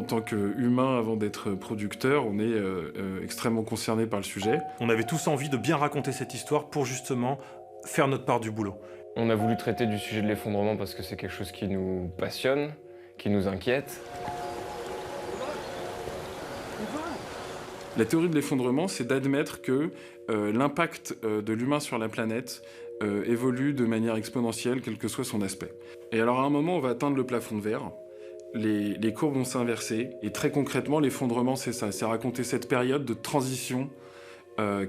tant qu'humain, avant d'être producteur, on est extrêmement concerné par le sujet. On avait tous envie de bien raconter cette histoire pour justement faire notre part du boulot. On a voulu traiter du sujet de l'effondrement parce que c'est quelque chose qui nous passionne, qui nous inquiète. La théorie de l'effondrement, c'est d'admettre que l'impact de l'humain sur la planète évolue de manière exponentielle, quel que soit son aspect. Et alors à un moment, on va atteindre le plafond de verre, les courbes vont s'inverser, et très concrètement, l'effondrement, c'est ça, c'est raconter cette période de transition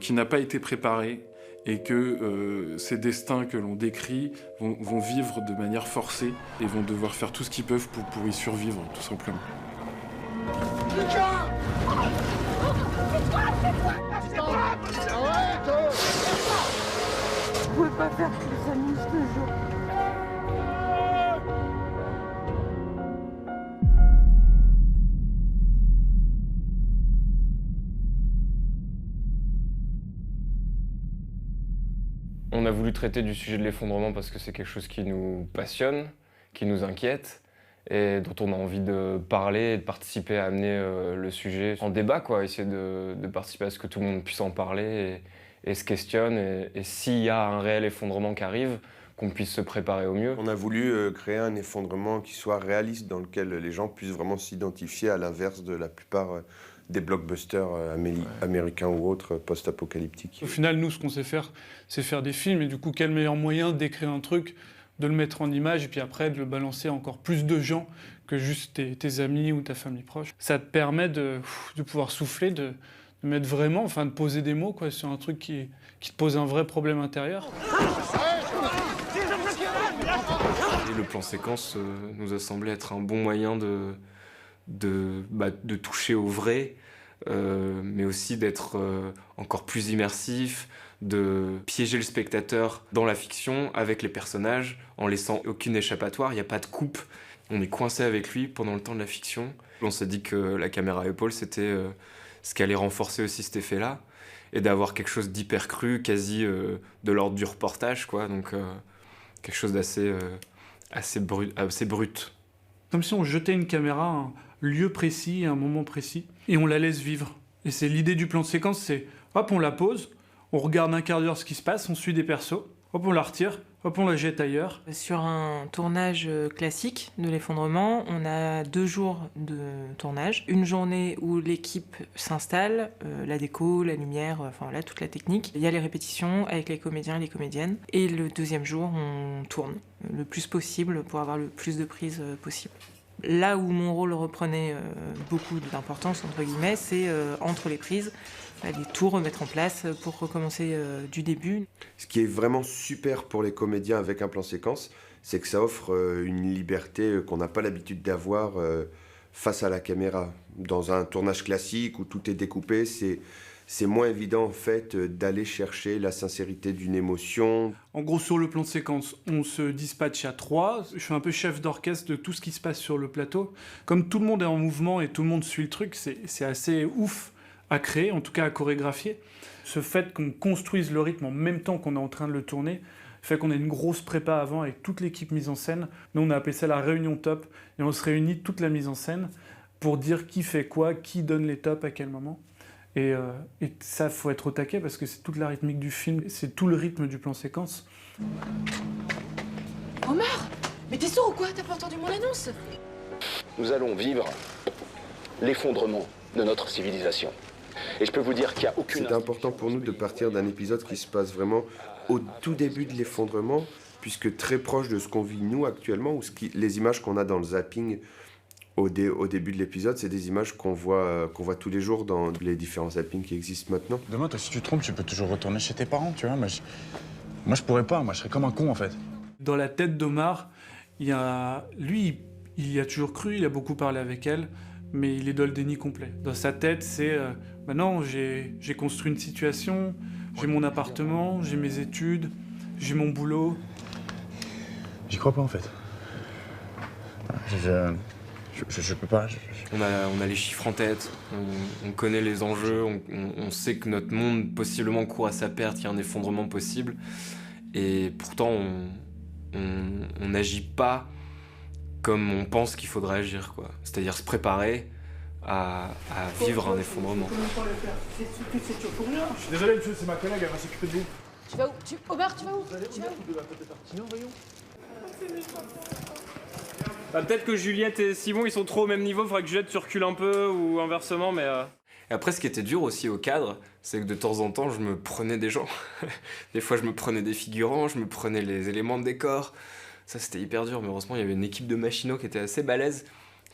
qui n'a pas été préparée, et que ces destins que l'on décrit vont vivre de manière forcée, et vont devoir faire tout ce qu'ils peuvent pour y survivre, tout simplement. Vous pouvez pas faire que ça nous ce jour. On a voulu traiter du sujet de l'effondrement parce que c'est quelque chose qui nous passionne, qui nous inquiète, et dont on a envie de parler et de participer à amener le sujet en débat, quoi. Essayer de participer à ce que tout le monde puisse en parler et se questionne, et s'il y a un réel effondrement qui arrive, qu'on puisse se préparer au mieux. On a voulu créer un effondrement qui soit réaliste, dans lequel les gens puissent vraiment s'identifier, à l'inverse de la plupart des blockbusters américains ou autres post-apocalyptiques. Au final, nous, ce qu'on sait faire, c'est faire des films, et du coup, quel meilleur moyen d'écrire un truc, de le mettre en image, et puis après de le balancer à encore plus de gens que juste tes amis ou ta famille proche. Ça te permet de pouvoir souffler, de mettre vraiment, enfin de poser des mots quoi, sur un truc qui te pose un vrai problème intérieur. Et le plan séquence nous a semblé être un bon moyen de toucher au vrai, mais aussi d'être encore plus immersif, de piéger le spectateur dans la fiction avec les personnages en laissant aucune échappatoire, il n'y a pas de coupe. On est coincé avec lui pendant le temps de la fiction. On s'est dit que la caméra à épaule, c'était ce qui allait renforcer aussi cet effet-là, et d'avoir quelque chose d'hyper cru, quasi de l'ordre du reportage, quoi. Donc quelque chose d'assez assez brut. Comme si on jetait une caméra à un lieu précis, à un moment précis, et on la laisse vivre. Et c'est l'idée du plan de séquence, c'est hop, on la pose, on regarde un quart d'heure ce qui se passe, on suit des persos, hop, on la retire, hop, on la jette ailleurs. Sur un tournage classique de l'effondrement, on a 2 jours de tournage. Une journée où l'équipe s'installe, la déco, la lumière, enfin voilà, toute la technique. Il y a les répétitions avec les comédiens et les comédiennes. Et le 2e jour, on tourne le plus possible pour avoir le plus de prises possible. Là où mon rôle reprenait beaucoup d'importance, entre guillemets, c'est entre les prises, aller tout remettre en place pour recommencer du début. Ce qui est vraiment super pour les comédiens avec un plan séquence, c'est que ça offre une liberté qu'on n'a pas l'habitude d'avoir face à la caméra. Dans un tournage classique où tout est découpé, c'est moins évident en fait d'aller chercher la sincérité d'une émotion. En gros, sur le plan de séquence, on se dispatche à 3. Je suis un peu chef d'orchestre de tout ce qui se passe sur le plateau. Comme tout le monde est en mouvement et tout le monde suit le truc, c'est assez ouf à créer, en tout cas à chorégraphier. Ce fait qu'on construise le rythme en même temps qu'on est en train de le tourner fait qu'on a une grosse prépa avant avec toute l'équipe mise en scène. Nous, on a appelé ça la réunion top, et on se réunit toute la mise en scène pour dire qui fait quoi, qui donne les tops à quel moment. Et ça, faut être au taquet parce que c'est toute la rythmique du film, c'est tout le rythme du plan séquence. Omar, mais t'es sourd ou quoi? T'as pas entendu mon annonce? Nous allons vivre l'effondrement de notre civilisation. Et je peux vous dire qu'il n'y a aucune... C'est important pour nous de partir d'un épisode qui se passe vraiment au tout début de l'effondrement, puisque très proche de ce qu'on vit nous actuellement, ou les images qu'on a dans le zapping au début de l'épisode, c'est des images qu'on voit tous les jours dans les différents zappings qui existent maintenant. Demain, toi, si tu te trompes, tu peux toujours retourner chez tes parents, tu vois. Moi, je pourrais pas, moi, je serais comme un con, en fait. Dans la tête d'Omar, lui, il y a toujours cru, il a beaucoup parlé avec elle, mais il est dans le déni complet. Dans sa tête, c'est non, j'ai construit une situation, j'ai mon appartement, j'ai mes études, j'ai mon boulot. J'y crois pas, en fait. Je peux pas. On a les chiffres en tête, on connaît les enjeux, on sait que notre monde possiblement court à sa perte, qu'il y a un effondrement possible. Et pourtant, on n'agit pas comme on pense qu'il faudrait agir, quoi. C'est-à-dire se préparer, à vivre un effondrement. Je suis désolé, monsieur, c'est ma collègue, elle va s'occuper de vous. Tu vas où Omar, tu vas où Tu vas où Bah, peut-être que Juliette et Simon ils sont trop au même niveau, faudrait que Juliette tu recules un peu ou inversement, mais. Et après, ce qui était dur aussi au cadre, c'est que de temps en temps, je me prenais des gens. Des fois, je me prenais des figurants, je me prenais les éléments de décor. Ça, c'était hyper dur, mais heureusement, il y avait une équipe de machinaux qui était assez balèze,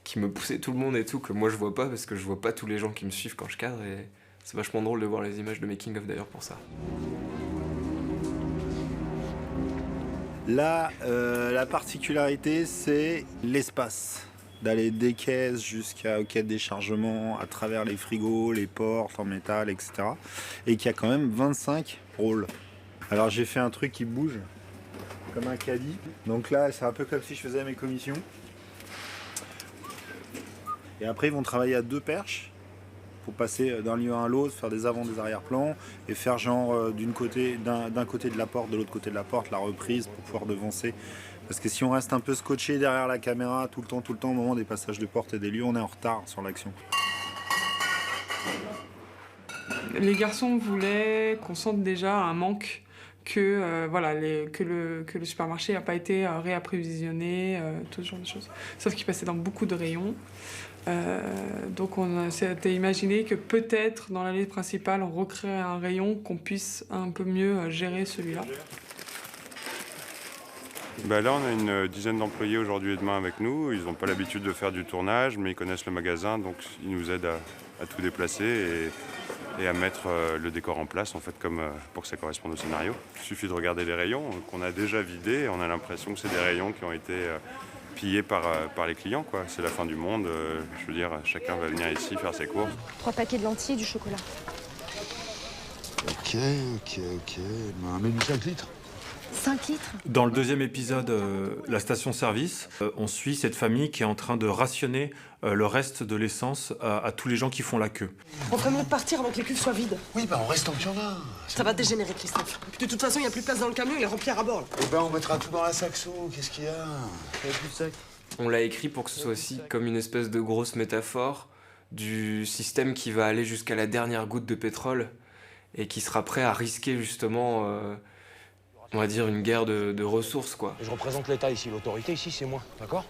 qui me poussait tout le monde et tout, que moi, je vois pas, parce que je vois pas tous les gens qui me suivent quand je cadre, et c'est vachement drôle de voir les images de making of d'ailleurs pour ça. Là, la particularité, c'est l'espace. D'aller des caisses jusqu'au quai de déchargement, à travers les frigos, les portes en métal, etc. Et qu'il y a quand même 25 rôles. Alors j'ai fait un truc qui bouge, comme un caddie. Donc là, c'est un peu comme si je faisais mes commissions. Et après, ils vont travailler à 2 perches pour passer d'un lieu à l'autre, faire des avant, des arrière-plans et faire genre d'un côté de la porte, de l'autre côté de la porte, la reprise pour pouvoir devancer. Parce que si on reste un peu scotché derrière la caméra tout le temps, au moment des passages de porte et des lieux, on est en retard sur l'action. Les garçons voulaient qu'on sente déjà un manque, que le supermarché n'a pas été réapprovisionné, tout ce genre de choses. Sauf qu'il passait dans beaucoup de rayons. Donc on s'était imaginé que peut-être dans l'allée principale, on recréerait un rayon qu'on puisse un peu mieux gérer celui-là. Là, on a une dizaine d'employés aujourd'hui et demain avec nous. Ils n'ont pas l'habitude de faire du tournage, mais ils connaissent le magasin, donc ils nous aident à tout déplacer et à mettre le décor en place, en fait, comme pour que ça corresponde au scénario. Il suffit de regarder les rayons qu'on a déjà vidés et on a l'impression que c'est des rayons qui ont été pillés par les clients, quoi. C'est la fin du monde. Je veux dire, chacun va venir ici faire ses courses. 3 paquets de lentilles et du chocolat. Ok. Un menu 5 litres. 5 litres. Dans le deuxième épisode, la station-service, on suit cette famille qui est en train de rationner le reste de l'essence à tous les gens qui font la queue. On ferait mieux de partir avant que les cuves soient vides. Oui, on reste tant qu'il y en a. Ça va dégénérer, Christophe. Puis de toute façon, il n'y a plus de place dans le camion, il est rempli à ras-bord. On mettra tout dans la saxo. Qu'est-ce qu'il y a? Il n'y a plus de sac. On l'a écrit pour que ce soit aussi comme une espèce de grosse métaphore du système qui va aller jusqu'à la dernière goutte de pétrole et qui sera prêt à risquer justement, on va dire, une guerre de ressources, quoi. Je représente l'État ici, l'autorité ici c'est moi, d'accord?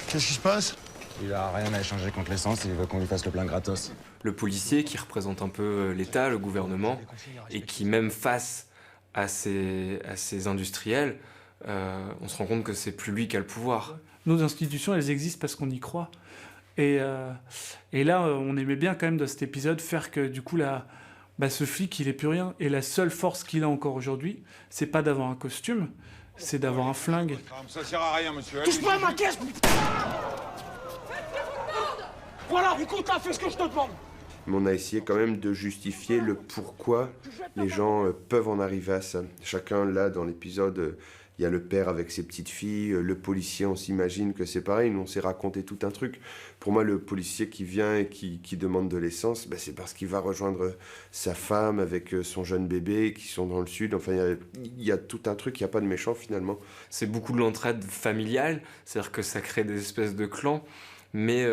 Qu'est-ce qui se passe? Il a rien à échanger contre l'essence, il veut qu'on lui fasse le plein gratos. Le policier qui représente un peu l'État, le gouvernement, et qui même face à ces industriels, on se rend compte que c'est plus lui qui a le pouvoir. Nos institutions, elles existent parce qu'on y croit. Et là, on aimait bien quand même dans cet épisode faire que du coup, ce flic, il est plus rien. Et la seule force qu'il a encore aujourd'hui, c'est pas d'avoir un costume, c'est d'avoir un flingue. Ça sert à rien, monsieur. Touche pas à ma caisse, putain! Voilà, écoute, là, fais ce que je te demande. Mais on a essayé quand même de justifier le pourquoi les gens peuvent en arriver à ça. Chacun, là, dans l'épisode, il y a le père avec ses petites filles, le policier, on s'imagine que c'est pareil, nous on s'est raconté tout un truc. Pour moi, le policier qui vient et qui demande de l'essence, c'est parce qu'il va rejoindre sa femme avec son jeune bébé qui sont dans le sud. Enfin, il y a tout un truc, il n'y a pas de méchant finalement. C'est beaucoup de l'entraide familiale, c'est-à-dire que ça crée des espèces de clans, mais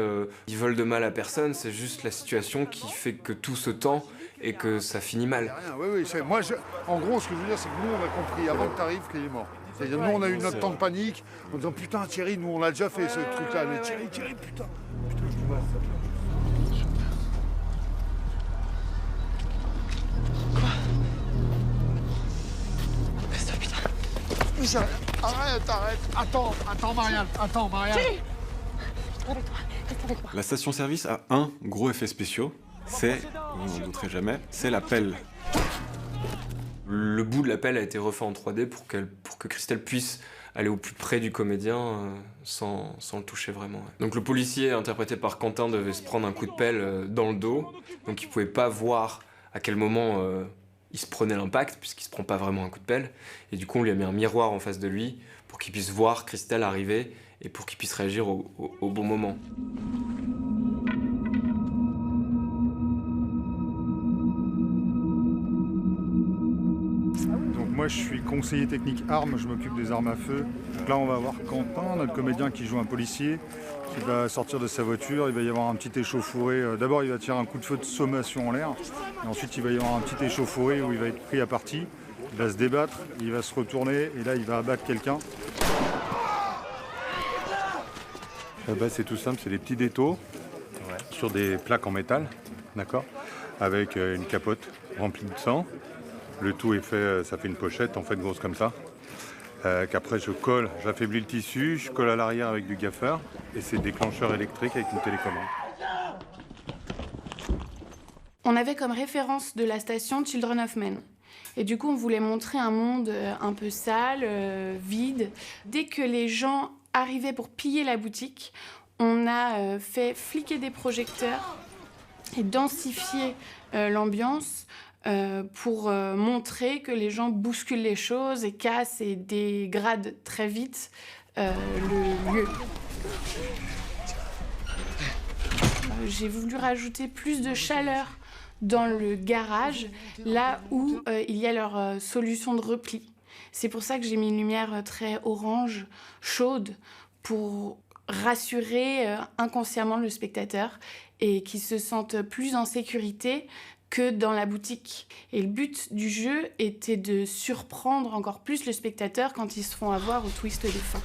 ils veulent de mal à personne, c'est juste la situation qui fait que tout se tend et que ça finit mal. Oui, moi, en gros, ce que je veux dire, c'est que nous, on a compris avant que t'arrives qu'il est mort. C'est-à-dire, nous, on a eu notre temps de panique, en disant, putain, Thierry, nous, on a déjà fait ce truc-là. Mais Thierry, putain. Christophe, putain. Arrête. Attends, Marianne. Thierry! Avec toi, reste avec moi. La station-service a un gros effet spécial, c'est, vous n'en douterez jamais, c'est la pelle. Le bout de la pelle a été refait en 3D pour que Christelle puisse aller au plus près du comédien sans le toucher vraiment. Donc le policier, interprété par Quentin, devait se prendre un coup de pelle dans le dos, donc il pouvait pas voir à quel moment il se prenait l'impact, puisqu'il se prend pas vraiment un coup de pelle. Et du coup, on lui a mis un miroir en face de lui pour qu'il puisse voir Christelle arriver et pour qu'il puisse réagir au bon moment. Donc Moi, je suis conseiller technique armes, je m'occupe des armes à feu. Donc là, on va avoir Quentin, notre comédien qui joue un policier, qui va sortir de sa voiture. Il va y avoir un petit échauffouré. D'abord, il va tirer un coup de feu de sommation en l'air. Et ensuite, il va y avoir un petit échauffouré où il va être pris à partie. Il va se débattre, il va se retourner et là, il va abattre quelqu'un. C'est tout simple, c'est des petits détaux sur des plaques en métal, d'accord, avec une capote remplie de sang. Le tout est fait, ça fait une pochette en fait grosse comme ça. Qu'après je colle, j'affaiblis le tissu, je colle à l'arrière avec du gaffeur et c'est déclencheur électrique avec une télécommande. On avait comme référence de la station Children of Men. Et du coup, on voulait montrer un monde un peu sale, vide. Dès que les gens arrivaient pour piller la boutique, on a fait fliquer des projecteurs et densifier l'ambiance pour montrer que les gens bousculent les choses et cassent et dégradent très vite le lieu. J'ai voulu rajouter plus de chaleur dans le garage, là où il y a leur solution de repli. C'est pour ça que j'ai mis une lumière très orange, chaude, pour rassurer inconsciemment le spectateur et qu'il se sente plus en sécurité que dans la boutique. Et le but du jeu était de surprendre encore plus le spectateur quand ils se font avoir au twist de fin.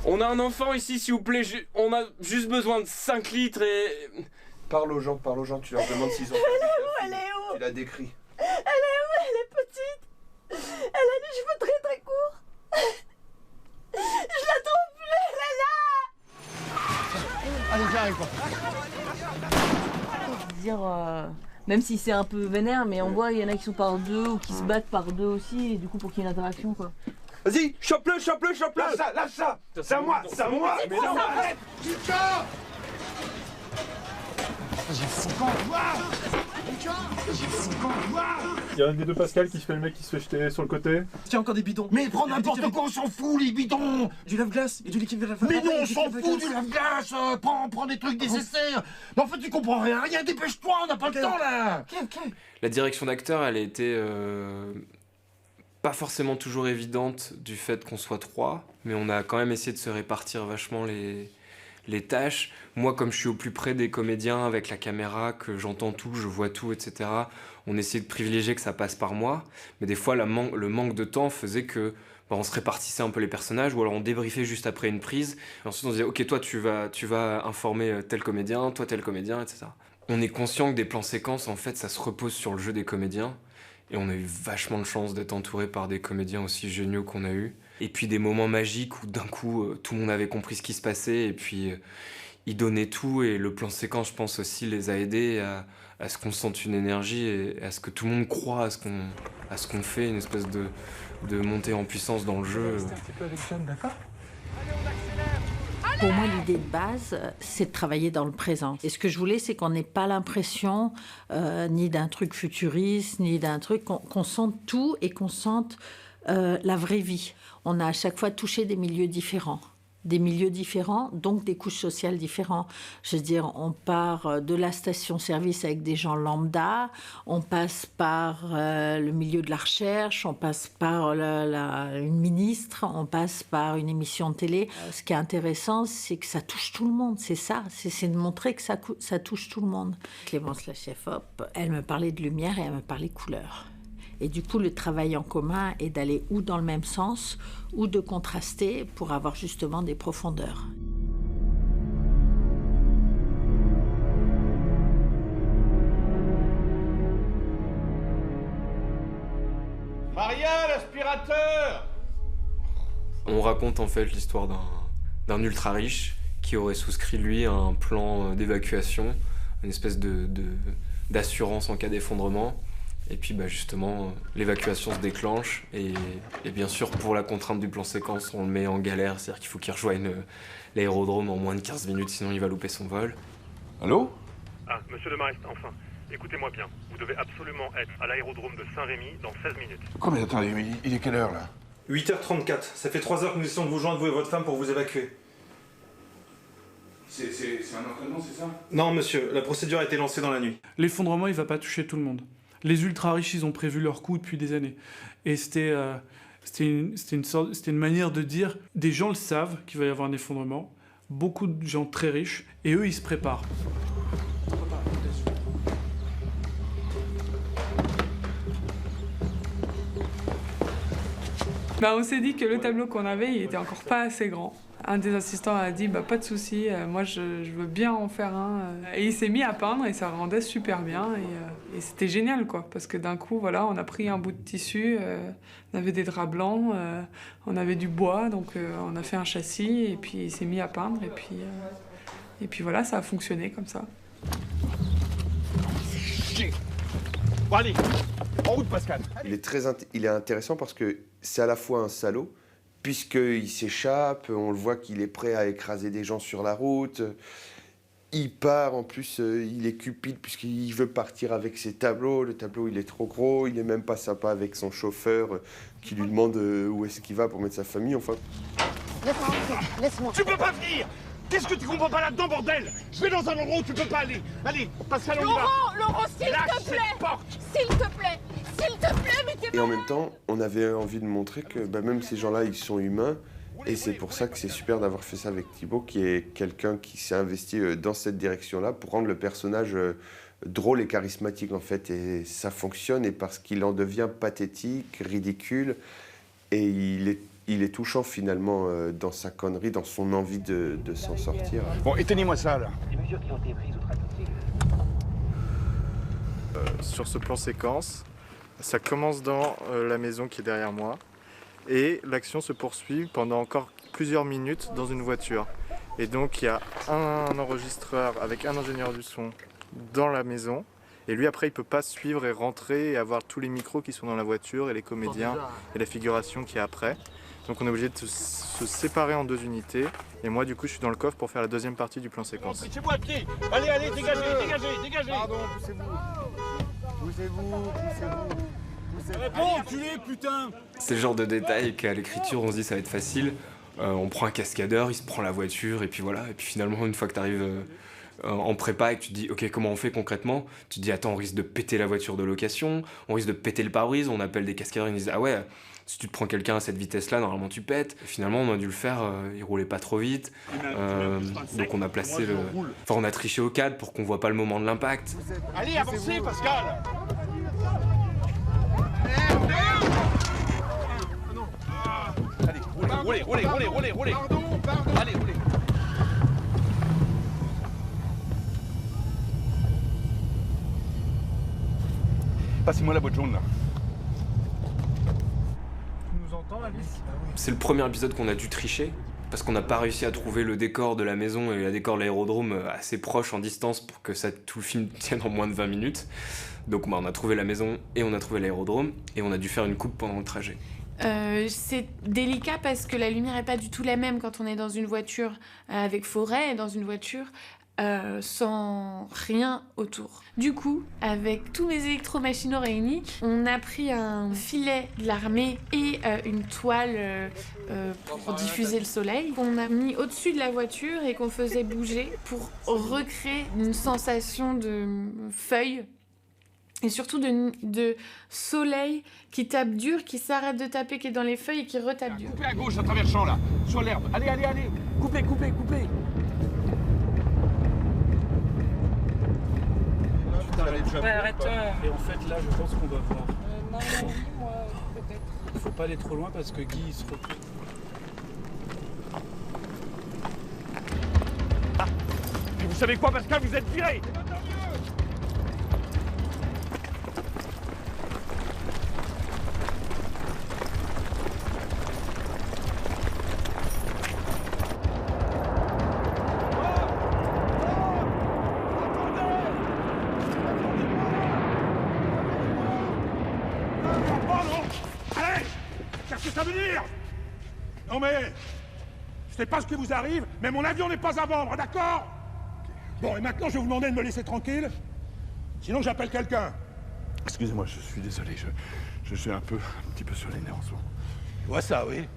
On a un enfant ici, s'il vous plaît, on a juste besoin de 5 litres et... Parle aux gens, tu leur demandes s'ils ont... Elle est où? Tu la décris. Elle est où? Elle est petite. Elle a les cheveux très très courts. Je la trouve plus, elle est là. Allez, j'arrive. Dire, même si c'est un peu vénère, mais on voit il y en a qui sont par deux ou qui se battent par deux aussi, et du coup pour qu'il y ait une interaction quoi. Vas-y, chope-le. Lâche ça. C'est à moi. Mais non, arrête. Putain. J'ai fou quand Il y a un des deux Pascal qui se fait le mec qui se fait jeter sur le côté. Tiens, encore des bidons. Mais prends n'importe quoi, on s'en fout, les bidons. Du lave-glace et du liquide lave-glace. Mais non, on s'en fout du lave-glace. Prends des trucs nécessaires. Mais en fait, tu comprends rien, dépêche-toi, on n'a pas le temps, là. Ok. La direction d'acteur, elle a été pas forcément toujours évidente du fait qu'on soit 3, mais on a quand même essayé de se répartir vachement les tâches. Moi, comme je suis au plus près des comédiens avec la caméra, que j'entends tout, je vois tout, etc., on essayait de privilégier que ça passe par moi. Mais des fois, le manque de temps faisait que on se répartissait un peu les personnages, ou alors on débriefait juste après une prise. Et ensuite, on se disait, ok, toi, tu vas informer tel comédien, toi, tel comédien, etc. On est conscient que des plans séquences, en fait, ça se repose sur le jeu des comédiens. Et on a eu vachement de chance d'être entouré par des comédiens aussi géniaux qu'on a eu. Et puis des moments magiques où d'un coup, tout le monde avait compris ce qui se passait et puis ils donnaient tout. Et le plan séquence, je pense aussi, les a aidés à ce qu'on sente une énergie et à ce que tout le monde croit à ce qu'on fait, une espèce de montée en puissance dans le jeu. Restez un petit peu avec John, d'accord ? Pour moi, l'idée de base, c'est de travailler dans le présent. Et ce que je voulais, c'est qu'on n'ait pas l'impression ni d'un truc futuriste, ni d'un truc... qu'on sente tout et qu'on sente la vraie vie. On a à chaque fois touché des milieux différents. Des milieux différents, donc des couches sociales différentes. Je veux dire, on part de la station-service avec des gens lambda, on passe par le milieu de la recherche, on passe par une ministre, on passe par une émission de télé. Ce qui est intéressant, c'est que ça touche tout le monde, c'est ça. C'est de montrer que ça touche tout le monde. Clémence, la chef-op, elle me parlait de lumière et elle me parlait couleur. Et du coup, le travail en commun est d'aller ou dans le même sens, ou de contraster pour avoir justement des profondeurs. Maria, l'aspirateur! On raconte en fait l'histoire d'un ultra riche qui aurait souscrit lui à un plan d'évacuation, une espèce d'assurance en cas d'effondrement. Et puis justement, l'évacuation se déclenche et bien sûr, pour la contrainte du plan séquence, on le met en galère, c'est-à-dire qu'il faut qu'il rejoigne l'aérodrome en moins de 15 minutes, sinon il va louper son vol. Allô ? Ah, monsieur le Marest, enfin, écoutez-moi bien, vous devez absolument être à l'aérodrome de Saint-Rémy dans 16 minutes. Oh mais attendez, mais il est quelle heure là ? 8h34, ça fait 3 heures que nous essayons de vous joindre, vous et votre femme, pour vous évacuer. C'est un entraînement, c'est ça? Non, monsieur, la procédure a été lancée dans la nuit. L'effondrement, il va pas toucher tout le monde. Les ultra-riches, ils ont prévu leur coup depuis des années. Et c'était une manière de dire, des gens le savent qu'il va y avoir un effondrement, beaucoup de gens très riches, et eux, ils se préparent. On s'est dit que le tableau qu'on avait, il était encore pas assez grand. Un des assistants a dit pas de souci, moi je veux bien en faire un. Et il s'est mis à peindre et ça rendait super bien et c'était génial quoi, parce que d'un coup voilà, on a pris un bout de tissu, on avait des draps blancs, on avait du bois, donc on a fait un châssis et puis il s'est mis à peindre et puis voilà, ça a fonctionné comme ça. Bon allez, en route Pascal. Il est intéressant parce que c'est à la fois un salaud, puisqu'il s'échappe, on le voit qu'il est prêt à écraser des gens sur la route. Il part, en plus, il est cupide puisqu'il veut partir avec ses tableaux. Le tableau, il est trop gros, il n'est même pas sympa avec son chauffeur qui lui demande où est-ce qu'il va pour mettre sa famille, enfin... Laisse-moi. Tu peux pas venir. Qu'est-ce que tu comprends pas là-dedans, bordel? Je vais dans un endroit où tu peux pas aller. Allez, Pascal, on y va. Laurent, s'il te plaît. S'il te plaît. S'il te plaît, mais t'es... Et en même temps, on avait envie de montrer que même ces gens-là, ils sont humains. Et c'est pour ça que c'est super d'avoir fait ça avec Thibaut, qui est quelqu'un qui s'est investi dans cette direction-là pour rendre le personnage drôle et charismatique, en fait. Et ça fonctionne, et parce qu'il en devient pathétique, ridicule, et il est touchant, finalement, dans sa connerie, dans son envie de s'en sortir. Bon, éteignez-moi ça, là. Les mesures qui ont été prises outre-Atlantique. Sur ce plan séquence, ça commence dans la maison qui est derrière moi et l'action se poursuit pendant encore plusieurs minutes dans une voiture. Et donc il y a un enregistreur avec un ingénieur du son dans la maison et lui après il peut pas suivre et rentrer et avoir tous les micros qui sont dans la voiture et les comédiens et la figuration qui est après. Donc on est obligé de se séparer en deux unités et moi du coup je suis dans le coffre pour faire la deuxième partie du plan séquence. Poussez-vous à pied. Allez, dégagez. Pardon, poussez-vous. Réponds, enculé, putain. C'est le genre de détail qu'à l'écriture on se dit ça va être facile. On prend un cascadeur, il se prend la voiture et puis voilà. Et puis finalement une fois que t'arrives en prépa et que tu te dis ok comment on fait concrètement, tu te dis attends on risque de péter la voiture de location, on risque de péter le pare-brise, on appelle des cascadeurs, ils nous disent ah ouais si tu te prends quelqu'un à cette vitesse-là, normalement tu pètes. Et finalement, on a dû le faire, il roulait pas trop vite. Donc on a placé le... Enfin, on a triché au cadre pour qu'on voit pas le moment de l'impact. Allez, avancez, Pascal. Allez, roulez. Allez, roulez. Passez-moi la boîte jaune, là. C'est le premier épisode qu'on a dû tricher parce qu'on n'a pas réussi à trouver le décor de la maison et le décor de l'aérodrome assez proche en distance pour que tout le film tienne en moins de 20 minutes. Donc on a trouvé la maison et on a trouvé l'aérodrome et on a dû faire une coupe pendant le trajet. C'est délicat parce que la lumière n'est pas du tout la même quand on est dans une voiture avec forêt et dans une voiture sans rien autour. Du coup, avec tous mes électromachinaux réunis, on a pris un filet de l'armée et une toile pour diffuser le soleil qu'on a mis au-dessus de la voiture et qu'on faisait bouger pour recréer une sensation de feuilles et surtout de soleil qui tape dur, qui s'arrête de taper, qui est dans les feuilles et qui retape dur. Coupez à gauche à travers le champ là, sur l'herbe. Allez. Coupez. Ouais, arrête-toi. Et en fait, là, je pense qu'on va voir. Non, moi, peut-être. Il faut pas aller trop loin parce que Guy, il se recule. Ah. Et vous savez quoi, Pascal, vous êtes viré. Non mais, je sais pas ce qui vous arrive, mais mon avion n'est pas à vendre, d'accord? Bon, et maintenant je vais vous demander de me laisser tranquille, sinon j'appelle quelqu'un. Excusez-moi, je suis désolé, je suis un petit peu sur les nerfs en ce moment. Je vois ça, oui.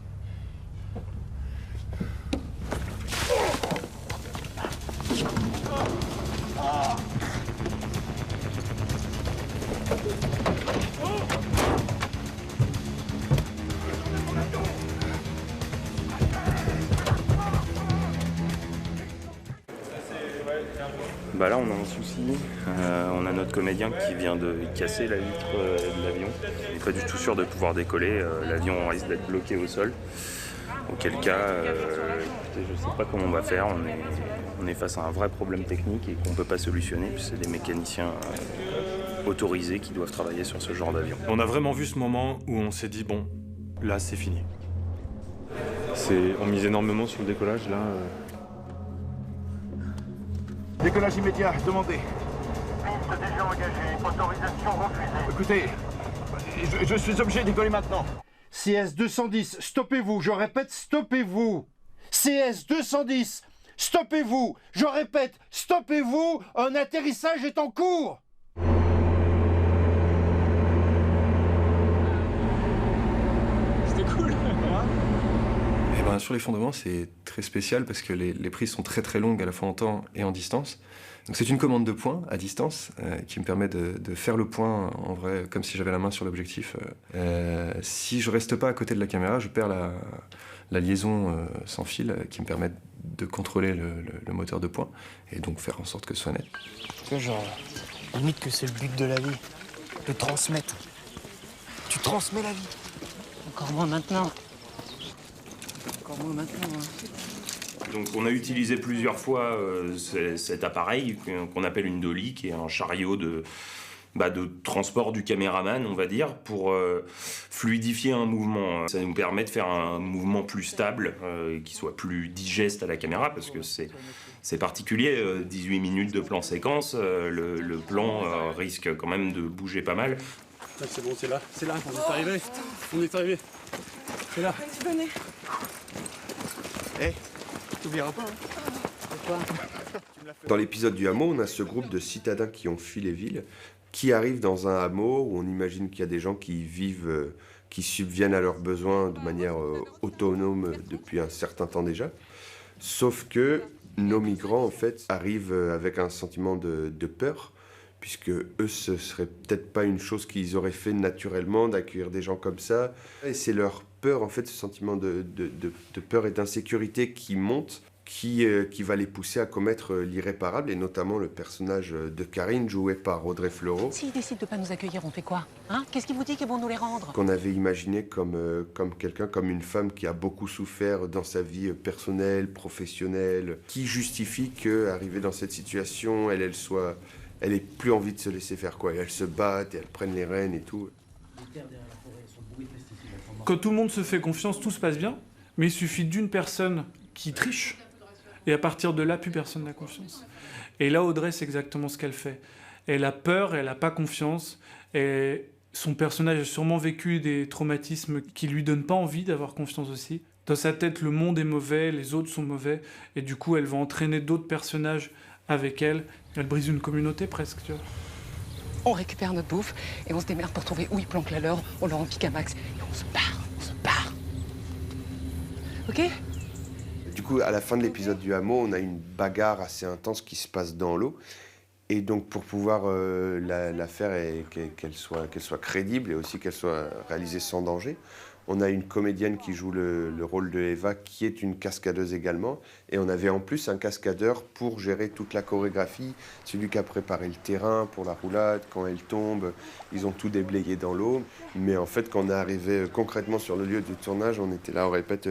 Bah là on a un souci, on a notre comédien qui vient de casser la vitre de l'avion. Il n'est pas du tout sûr de pouvoir décoller, l'avion risque d'être bloqué au sol. Auquel cas, écoutez, je ne sais pas comment on va faire, on est face à un vrai problème technique et qu'on ne peut pas solutionner, puis c'est des mécaniciens autorisés qui doivent travailler sur ce genre d'avion. On a vraiment vu ce moment où on s'est dit, bon, là c'est fini. On mise énormément sur le décollage, là. Décollage immédiat, demandez. Piste déjà engagée, autorisation refusée. Écoutez, je suis obligé de décoller maintenant. CS 210, stoppez-vous, je répète, stoppez-vous. CS 210, stoppez-vous, je répète, stoppez-vous, un atterrissage est en cours. C'était cool. Et ben, sur les fondements, c'est très spécial parce que les prises sont très très longues à la fois en temps et en distance. Donc c'est une commande de points à distance qui me permet de faire le point en vrai comme si j'avais la main sur l'objectif. Si je reste pas à côté de la caméra, je perds la liaison sans fil qui me permet de contrôler le moteur de points et donc faire en sorte que ce soit net. Tu vois, genre, limite que c'est le but de la vie, de transmettre. Tu transmets la vie. Encore moins maintenant. Encore moins maintenant. Hein. Donc on a utilisé plusieurs fois cet appareil qu'on appelle une dolly, qui est un chariot de transport du caméraman, on va dire, pour fluidifier un mouvement. Ça nous permet de faire un mouvement plus stable, qui soit plus digeste à la caméra, parce que c'est particulier, 18 minutes de plan séquence, le plan risque quand même de bouger pas mal. Là, c'est bon, c'est là qu'on est arrivé. On est arrivé. C'est là. Venez. Eh, t'oublieras pas, hein. Dans l'épisode du hameau, on a ce groupe de citadins qui ont fui les villes, qui arrivent dans un hameau où on imagine qu'il y a des gens qui vivent, qui subviennent à leurs besoins de manière autonome depuis un certain temps déjà. Sauf que nos migrants, en fait, arrivent avec un sentiment de peur, puisque eux, ce serait peut-être pas une chose qu'ils auraient fait naturellement d'accueillir des gens comme ça. Et c'est leur peur, en fait, ce sentiment de peur et d'insécurité qui monte, qui va les pousser à commettre l'irréparable, et notamment le personnage de Karine, joué par Audrey Fleurot. S'ils décident de pas nous accueillir, on fait quoi? Hein? Qu'est-ce qui vous dit qu'ils vont nous les rendre? Qu'on avait imaginé comme quelqu'un, comme une femme qui a beaucoup souffert dans sa vie personnelle, professionnelle, qui justifie qu'arrivée dans cette situation, elle ait plus envie de se laisser faire, quoi. Et elle se batte, et elle prenne les rênes et tout. Quand tout le monde se fait confiance, tout se passe bien, mais il suffit d'une personne qui triche, et à partir de là, plus personne n'a confiance. Et là, Audrey, c'est exactement ce qu'elle fait. Elle a peur, elle n'a pas confiance, et son personnage a sûrement vécu des traumatismes qui lui donnent pas envie d'avoir confiance aussi. Dans sa tête, le monde est mauvais, les autres sont mauvais, et du coup, elle va entraîner d'autres personnages avec elle. Elle brise une communauté presque, tu vois. On récupère notre bouffe et on se démerde pour trouver où ils planquent la leur, on leur en pique un max et on se barre. Ok? Du coup, à la fin de l'épisode du hameau, on a une bagarre assez intense qui se passe dans l'eau. Et donc, pour pouvoir la faire et qu'elle soit crédible et aussi qu'elle soit réalisée sans danger, on a une comédienne qui joue le rôle de Eva, qui est une cascadeuse également. Et on avait en plus un cascadeur pour gérer toute la chorégraphie, celui qui a préparé le terrain pour la roulade. Quand elle tombe, ils ont tout déblayé dans l'eau. Mais en fait, quand on est arrivé concrètement sur le lieu du tournage, on était là, on répète...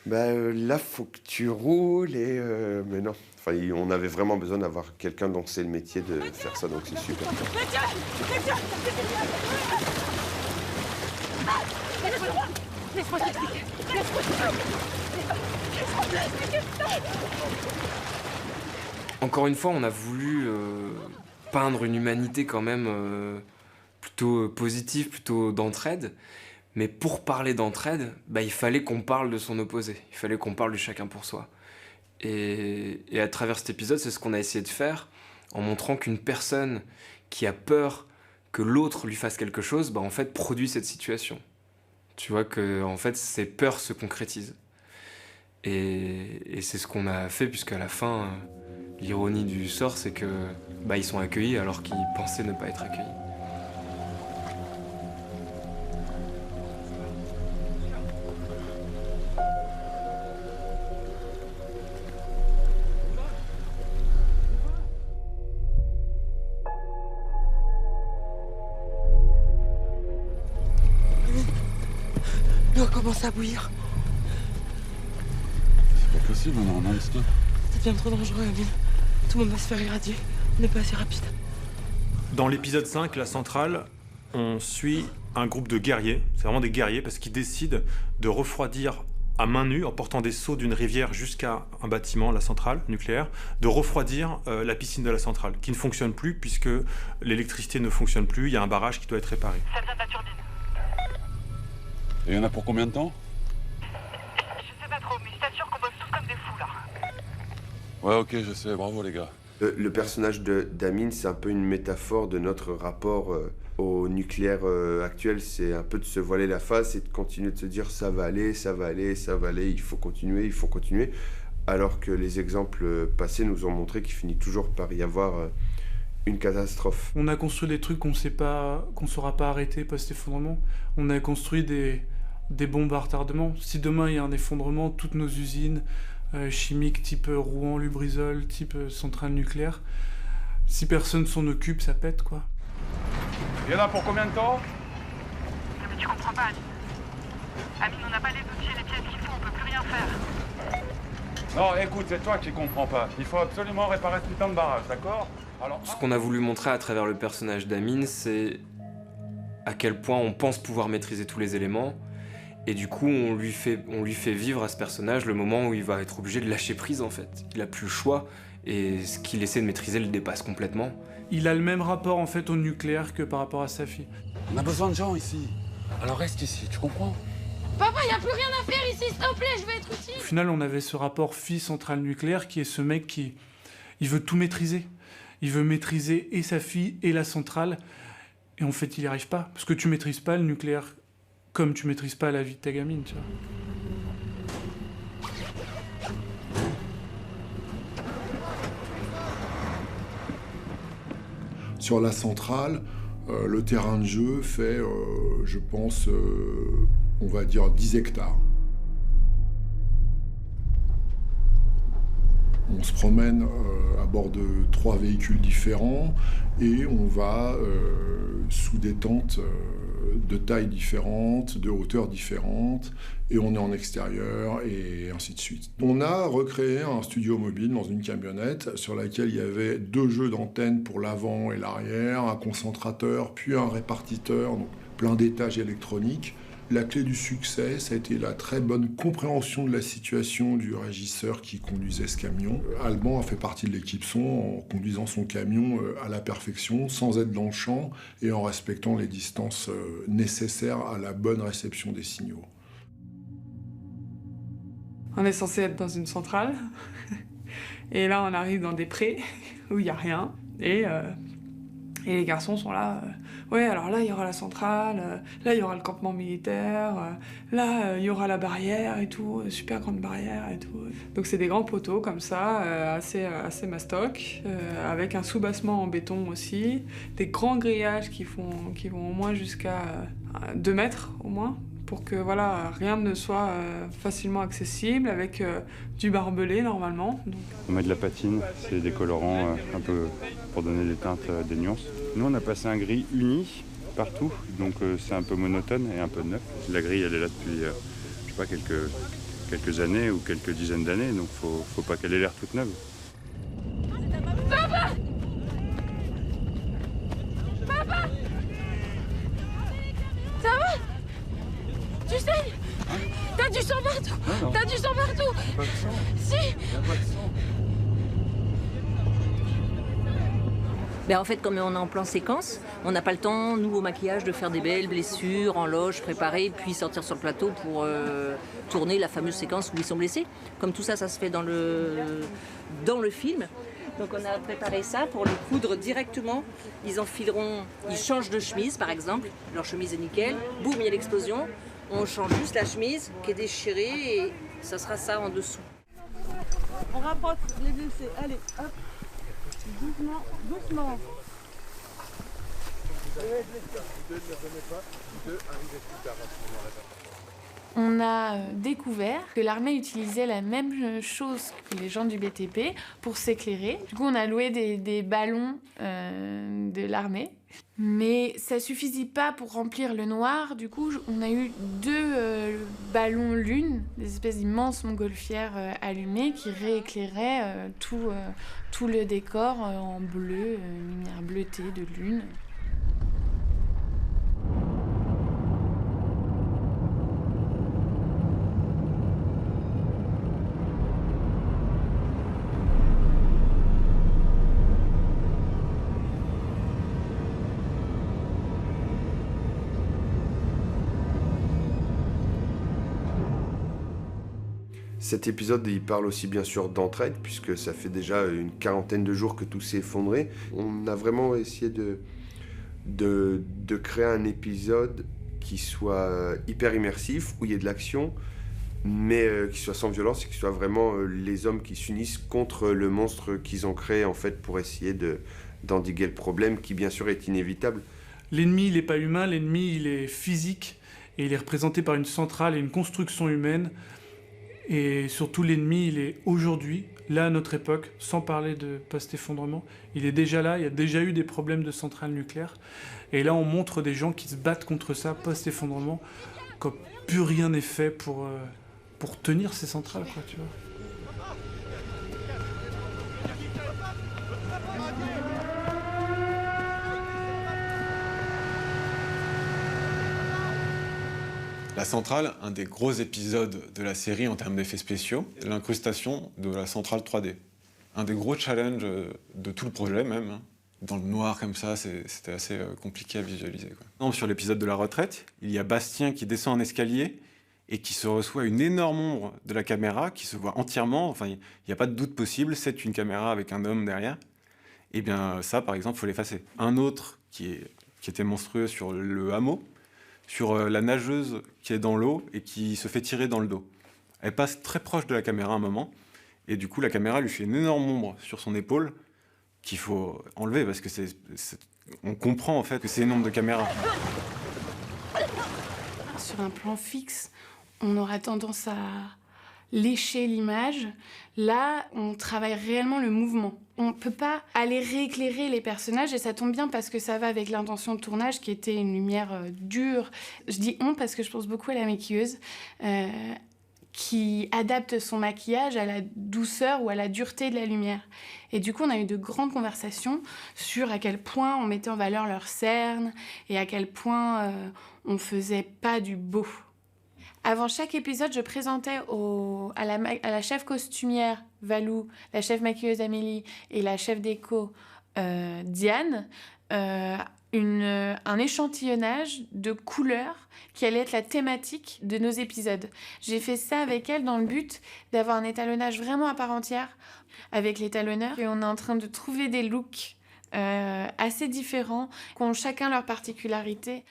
là, faut que tu roules et... Mais non, enfin, on avait vraiment besoin d'avoir quelqu'un dont c'est le métier de faire ça, donc c'est super. Laisse-moi t'expliquer. Encore une fois, on a voulu peindre une humanité quand même plutôt positive, plutôt d'entraide. Mais pour parler d'entraide, il fallait qu'on parle de son opposé. Il fallait qu'on parle du chacun pour soi. Et à travers cet épisode, c'est ce qu'on a essayé de faire, en montrant qu'une personne qui a peur que l'autre lui fasse quelque chose, en fait, produit cette situation. Tu vois que en fait, ces peurs se concrétisent. Et c'est ce qu'on a fait, puisqu'à la fin, l'ironie du sort, c'est que ils sont accueillis alors qu'ils pensaient ne pas être accueillis. commence à bouillir. C'est pas possible, on est en non-stop. Ça devient trop dangereux, Amine. Tout le monde va se faire irradier. On n'est pas assez rapide. Dans l'épisode 5, la centrale, on suit un groupe de guerriers. C'est vraiment des guerriers parce qu'ils décident de refroidir à main nue, en portant des seaux d'une rivière jusqu'à un bâtiment, la centrale nucléaire, de refroidir la piscine de la centrale, qui ne fonctionne plus puisque l'électricité ne fonctionne plus, il y a un barrage qui doit être réparé. Ça vient de la turbine. Et il y en a pour combien de temps? Je sais pas trop, mais je t'assure qu'on bosse tous comme des fous là. Ouais, ok, je sais, bravo les gars. Le personnage d'Amine, c'est un peu une métaphore de notre rapport au nucléaire actuel. C'est un peu de se voiler la face et de continuer de se dire ça va aller, ça va aller, ça va aller, il faut continuer, il faut continuer. Alors que les exemples passés nous ont montré qu'il finit toujours par y avoir une catastrophe. On a construit des trucs qu'on saura pas arrêter post-effondrement. On a construit des bombes à retardement. Si demain il y a un effondrement, toutes nos usines chimiques type Rouen, Lubrizol, type centrale nucléaire, si personne s'en occupe, ça pète quoi. Il y en a pour combien de temps? Mais tu comprends pas, Amine. Amine, on n'a pas les outils et les pièces qu'il faut, on peut plus rien faire. Non, écoute, c'est toi qui comprends pas. Il faut absolument réparer ce putain de barrage, d'accord? Alors... Ce qu'on a voulu montrer à travers le personnage d'Amine, c'est à quel point on pense pouvoir maîtriser tous les éléments. Et du coup, on lui fait vivre à ce personnage le moment où il va être obligé de lâcher prise, en fait. Il a plus le choix, et ce qu'il essaie de maîtriser le dépasse complètement. Il a le même rapport, en fait, au nucléaire que par rapport à sa fille. On a besoin de gens ici. Alors reste ici, tu comprends? Papa, y a plus rien à faire ici, s'il te plaît, je vais être utile. Au final, on avait ce rapport fille-centrale nucléaire qui est ce mec qui... Il veut tout maîtriser. Il veut maîtriser et sa fille et la centrale. Et en fait, il n'y arrive pas. Parce que tu maîtrises pas le nucléaire comme tu maîtrises pas la vie de ta gamine, tu vois. Sur la centrale, le terrain de jeu fait, je pense, on va dire 10 hectares. On se promène à bord de 3 véhicules différents et on va sous des tentes de tailles différentes, de hauteurs différentes, et on est en extérieur et ainsi de suite. On a recréé un studio mobile dans une camionnette sur laquelle il y avait 2 jeux d'antennes pour l'avant et l'arrière, un concentrateur, puis un répartiteur, donc plein d'étages électroniques. La clé du succès, ça a été la très bonne compréhension de la situation du régisseur qui conduisait ce camion. Alban a fait partie de l'équipe son en conduisant son camion à la perfection, sans être dans le champ et en respectant les distances nécessaires à la bonne réception des signaux. On est censé être dans une centrale, et là on arrive dans des prés où il n'y a rien, et les garçons sont là... Ouais, alors là, il y aura la centrale, là, il y aura le campement militaire, là, il y aura la barrière et tout, super grande barrière et tout. Donc c'est des grands poteaux comme ça, assez mastoc, avec un soubassement en béton aussi, des grands grillages qui vont au moins jusqu'à 2 mètres au moins, pour que voilà, rien ne soit facilement accessible, avec du barbelé normalement. Donc... On met de la patine, c'est des colorants un peu pour donner des teintes, des nuances. Nous on a passé un gris uni partout, donc c'est un peu monotone et un peu neuf. La grille elle est là depuis, je sais pas, quelques années ou quelques dizaines d'années, donc faut pas qu'elle ait l'air toute neuve. Papa! Papa! Ça va? Tu sais, t'as du sang partout! T'as du sang partout! Pas de sang. Si! Y a pas de sang. Ben en fait, comme on est en plan séquence, on n'a pas le temps, nous, au maquillage, de faire des belles blessures en loge, préparer, puis sortir sur le plateau pour tourner la fameuse séquence où ils sont blessés. Comme tout ça, ça se fait dans le film. Donc on a préparé ça pour les coudre directement. Ils enfileront, ils changent de chemise, par exemple. Leur chemise est nickel. Boum, il y a l'explosion. On change juste la chemise qui est déchirée et ça sera ça en dessous. On rapproche les blessés. Allez, hop. Doucement, doucement. on a découvert que l'armée utilisait la même chose que les gens du BTP pour s'éclairer. Du coup, on a loué des ballons de l'armée. Mais ça suffisait pas pour remplir le noir. Du coup, on a eu 2 ballons lune, des espèces d'immenses montgolfières allumées qui rééclairaient tout le décor en bleu, une lumière bleutée de lune. Cet épisode, il parle aussi bien sûr d'entraide, puisque ça fait déjà une 40aine de jours que tout s'est effondré. On a vraiment essayé de créer un épisode qui soit hyper immersif, où il y ait de l'action, mais qui soit sans violence et qui soit vraiment les hommes qui s'unissent contre le monstre qu'ils ont créé en fait pour essayer d'endiguer le problème qui bien sûr est inévitable. L'ennemi, il n'est pas humain, l'ennemi, il est physique, et il est représenté par une centrale et une construction humaine. Et surtout, l'ennemi, il est aujourd'hui, là à notre époque, sans parler de post-effondrement. Il est déjà là, il y a déjà eu des problèmes de centrales nucléaires. Et là, on montre des gens qui se battent contre ça, post-effondrement, quand plus rien n'est fait pour tenir ces centrales, quoi, tu vois. La centrale, un des gros épisodes de la série en termes d'effets spéciaux, l'incrustation de la centrale 3D. Un des gros challenges de tout le projet même, hein. Dans le noir comme ça, c'était assez compliqué à visualiser, quoi. Non, sur l'épisode de la retraite, il y a Bastien qui descend un escalier et qui se reçoit une énorme ombre de la caméra, qui se voit entièrement, enfin il n'y a pas de doute possible, c'est une caméra avec un homme derrière. Et bien ça, par exemple, il faut l'effacer. Un autre qui était monstrueux sur le hameau, sur la nageuse qui est dans l'eau et qui se fait tirer dans le dos. Elle passe très proche de la caméra un moment, et du coup la caméra lui fait une énorme ombre sur son épaule qu'il faut enlever, parce que on comprend en fait que c'est une ombre de caméra. Sur un plan fixe, on aura tendance à lécher l'image. Là, on travaille réellement le mouvement. On peut pas aller rééclairer les personnages, et ça tombe bien parce que ça va avec l'intention de tournage qui était une lumière dure. Je dis on parce que je pense beaucoup à la maquilleuse qui adapte son maquillage à la douceur ou à la dureté de la lumière. Et du coup, on a eu de grandes conversations sur à quel point on mettait en valeur leurs cernes et à quel point on faisait pas du beau. Avant chaque épisode, je présentais à la chef costumière Valou, la chef maquilleuse Amélie et la chef déco Diane un échantillonnage de couleurs qui allait être la thématique de nos épisodes. J'ai fait ça avec elle dans le but d'avoir un étalonnage vraiment à part entière avec l'étalonneur. Et on est en train de trouver des looks assez différents, qui ont chacun leur particularité.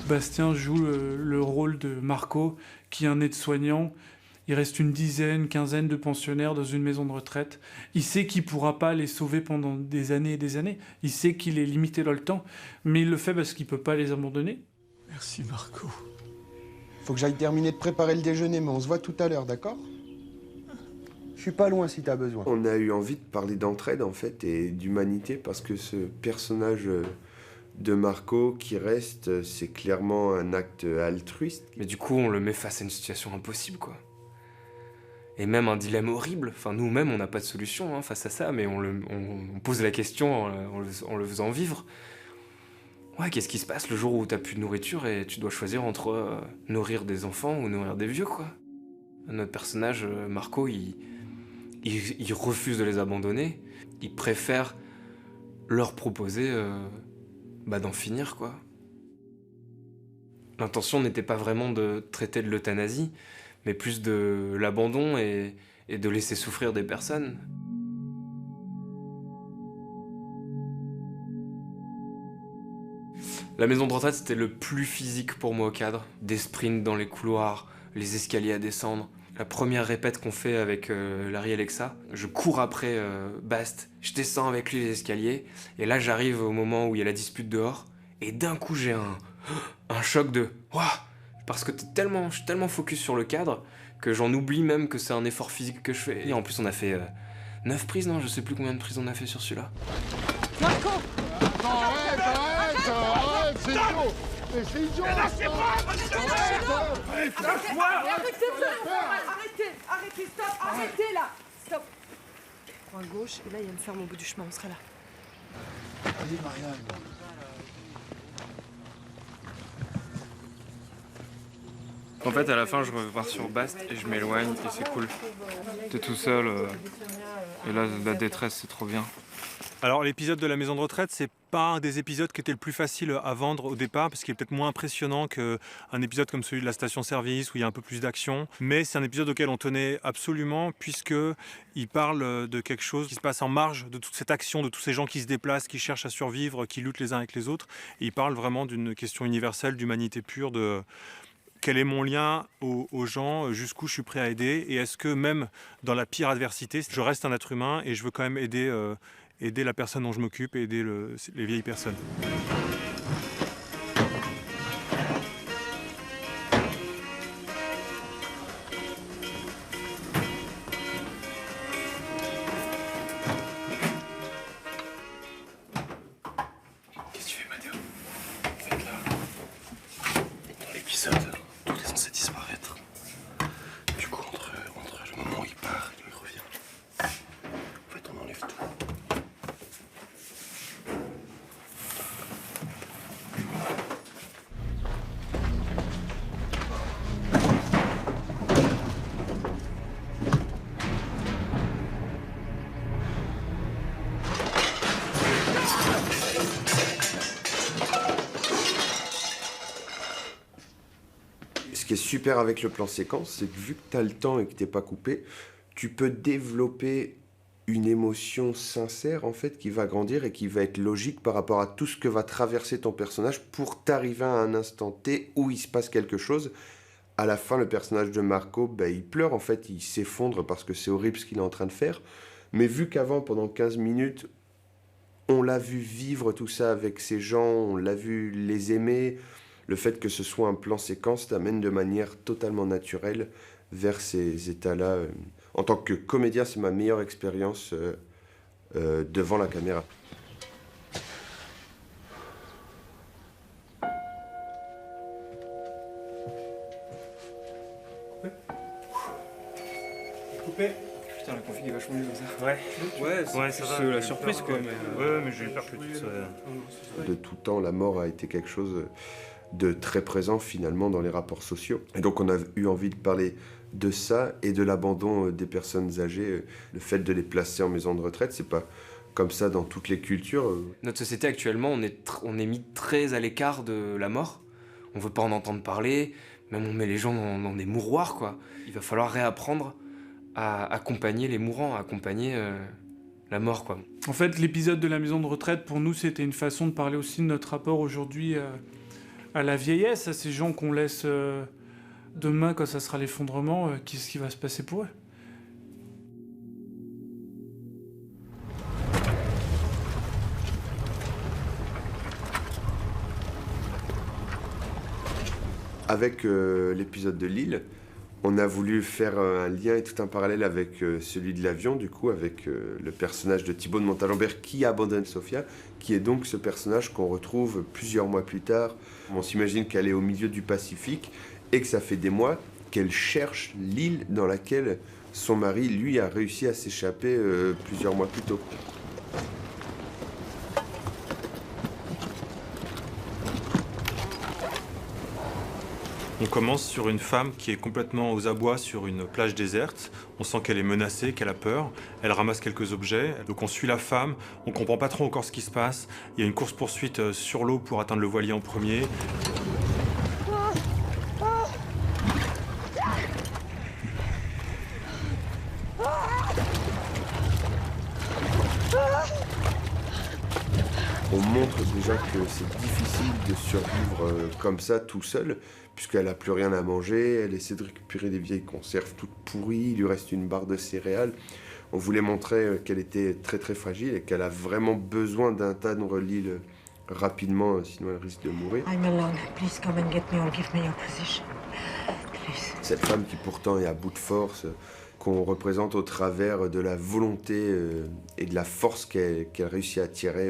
Bastien joue le rôle de Marco, qui est un aide-soignant. Il reste une quinzaine de pensionnaires dans une maison de retraite. Il sait qu'il ne pourra pas les sauver pendant des années et des années. Il sait qu'il est limité dans le temps, mais il le fait parce qu'il ne peut pas les abandonner. Merci Marco. Faut que j'aille terminer de préparer le déjeuner, mais on se voit tout à l'heure, d'accord? Je suis pas loin si t'as besoin. On a eu envie de parler d'entraide en fait et d'humanité, parce que ce personnage de Marco qui reste, c'est clairement un acte altruiste. Mais du coup, on le met face à une situation impossible, quoi. Et même un dilemme horrible. Enfin, nous-mêmes, on n'a pas de solution face à ça, mais on pose la question en le faisant vivre. Ouais, qu'est-ce qui se passe le jour où t'as plus de nourriture et tu dois choisir entre nourrir des enfants ou nourrir des vieux, quoi. Notre personnage, Marco, il refuse de les abandonner. Il préfère leur proposer d'en finir, quoi. L'intention n'était pas vraiment de traiter de l'euthanasie, mais plus de l'abandon et de laisser souffrir des personnes. La maison de retraite, c'était le plus physique pour moi au cadre. Des sprints dans les couloirs, les escaliers à descendre, La première répète qu'on fait avec Larry Alexa, je cours après Bast, je descends avec lui les escaliers, et là j'arrive au moment où il y a la dispute dehors, et d'un coup j'ai un choc de « Waouh !» Parce que je suis tellement focus sur le cadre que j'en oublie même que c'est un effort physique que je fais. Et en plus on a fait 9 prises, non? Je sais plus combien de prises on a fait sur celui-là. Marco! Arrête, c'est idiot! Mais c'est idiot! Arrêtez, stop, arrêtez là! Stop! Prends à gauche, et là il y a une ferme au bout du chemin, on sera là. Vas-y, Marianne. En fait, à la fin, je repars sur Bast et je m'éloigne et c'est cool. T'es tout seul et là, la détresse, c'est trop bien. Alors l'épisode de la maison de retraite, c'est pas un des épisodes qui était le plus facile à vendre au départ parce qu'il est peut-être moins impressionnant qu'un épisode comme celui de la station-service où il y a un peu plus d'action. Mais c'est un épisode auquel on tenait absolument puisqu'il parle de quelque chose qui se passe en marge de toute cette action, de tous ces gens qui se déplacent, qui cherchent à survivre, qui luttent les uns avec les autres. Et il parle vraiment d'une question universelle, d'humanité pure, de quel est mon lien aux gens, jusqu'où je suis prêt à aider et est-ce que même dans la pire adversité, je reste un être humain et je veux quand même aider la personne dont je m'occupe et aider les vieilles personnes. Qu'est-ce que tu fais, Mathéo? En fait, là, dans l'épisode, tout est censé disparaître. Du coup, entre le moment où il part et où il revient, en fait, on enlève tout. Ce qui est super avec le plan séquence, c'est que vu que tu as le temps et que t'es pas coupé, tu peux développer une émotion sincère en fait qui va grandir et qui va être logique par rapport à tout ce que va traverser ton personnage pour t'arriver à un instant T où il se passe quelque chose. À la fin, le personnage de Marco, il pleure en fait, il s'effondre parce que c'est horrible ce qu'il est en train de faire. Mais vu qu'avant, pendant 15 minutes, on l'a vu vivre tout ça avec ces gens, on l'a vu les aimer, le fait que ce soit un plan séquence t'amène de manière totalement naturelle vers ces états-là. En tant que comédien, c'est ma meilleure expérience devant la caméra. Coupé. Putain, la config est vachement mieux comme ça. Ouais, c'est ça plus va. la surprise, quoi. Mais je vais le faire plus tôt. De tout temps, la mort a été quelque chose de très présent finalement dans les rapports sociaux. Et donc on a eu envie de parler de ça et de l'abandon des personnes âgées. Le fait de les placer en maison de retraite, c'est pas comme ça dans toutes les cultures. Notre société actuellement, on est mis très à l'écart de la mort. On veut pas en entendre parler, même on met les gens dans des mouroirs, quoi. Il va falloir réapprendre à accompagner les mourants, à accompagner la mort, quoi. En fait, l'épisode de la maison de retraite, pour nous, c'était une façon de parler aussi de notre rapport aujourd'hui à la vieillesse, à ces gens qu'on laisse demain, quand ça sera l'effondrement, qu'est-ce qui va se passer pour eux? Avec l'épisode de Lille, on a voulu faire un lien et tout un parallèle avec celui de l'avion, du coup, avec le personnage de Thibaut de Montalembert qui abandonne Sofia, qui est donc ce personnage qu'on retrouve plusieurs mois plus tard. On s'imagine qu'elle est au milieu du Pacifique et que ça fait des mois qu'elle cherche l'île dans laquelle son mari, lui, a réussi à s'échapper plusieurs mois plus tôt. On commence sur une femme qui est complètement aux abois sur une plage déserte. On sent qu'elle est menacée, qu'elle a peur. Elle ramasse quelques objets. Donc on suit la femme. On comprend pas trop encore ce qui se passe. Il y a une course-poursuite sur l'eau pour atteindre le voilier en premier. On montre déjà que c'est difficile de survivre comme ça, tout seul, puisqu'elle n'a plus rien à manger, elle essaie de récupérer des vieilles conserves toutes pourries, il lui reste une barre de céréales. On voulait montrer qu'elle était très très fragile et qu'elle a vraiment besoin d'atteindre l'île rapidement, sinon elle risque de mourir. I'm alone. Please come and get me or give me your position. Please. Cette femme qui pourtant est à bout de force, qu'on représente au travers de la volonté et de la force qu'elle réussit à tirer